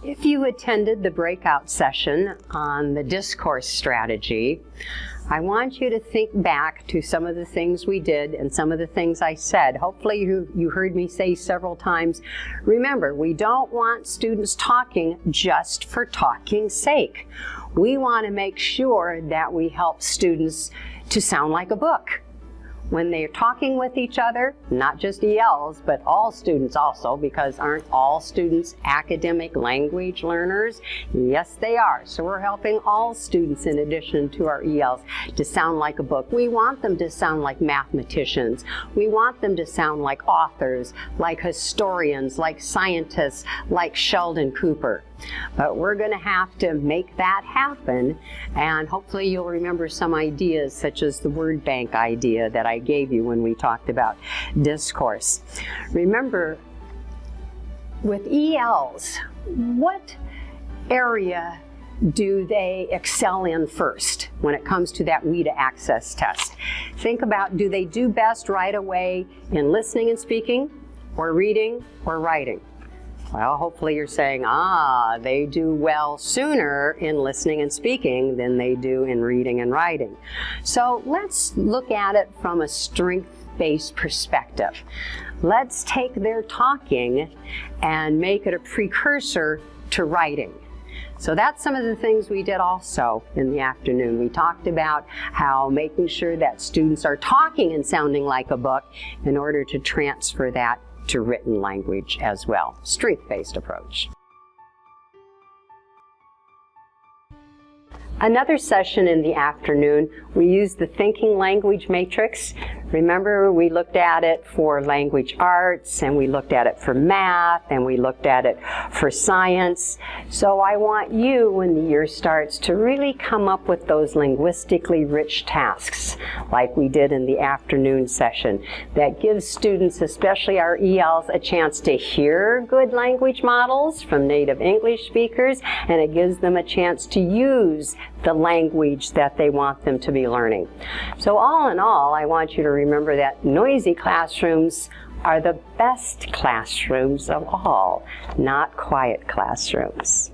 If you attended the breakout session on the discourse strategy, I want you to think back to some of the things we did and some of the things I said. Hopefully you heard me say several times, remember, we don't want students talking just for talking's sake. We want to make sure that we help students to sound like a book. When they're talking with each other, not just ELs, but all students also, because aren't all students academic language learners? Yes, they are. So we're helping all students in addition to our ELs to sound like a book. We want them to sound like mathematicians. We want them to sound like authors, like historians, like scientists, like Sheldon Cooper. But we're going to have to make that happen, and hopefully you'll remember some ideas such as the word bank idea that I gave you when we talked about discourse. Remember, with ELs, what area do they excel in first when it comes to that WIDA access test? Think about, do they do best right away in listening and speaking, or reading, or writing? Well, hopefully you're saying, they do well sooner in listening and speaking than they do in reading and writing. So let's look at it from a strength-based perspective. Let's take their talking and make it a precursor to writing. So that's some of the things we did also in the afternoon. We talked about how making sure that students are talking and sounding like a book in order to transfer that to written language as well. Strength-based approach. Another session in the afternoon, we used the thinking language matrix. Remember, we looked at it for language arts, and we looked at it for math, and we looked at it for science. So I want you, when the year starts, to really come up with those linguistically rich tasks, like we did in the afternoon session, that gives students, especially our ELs, a chance to hear good language models from native English speakers, and it gives them a chance to use the language that they want them to be learning. So all in all, I want you to remember that noisy classrooms are the best classrooms of all, not quiet classrooms.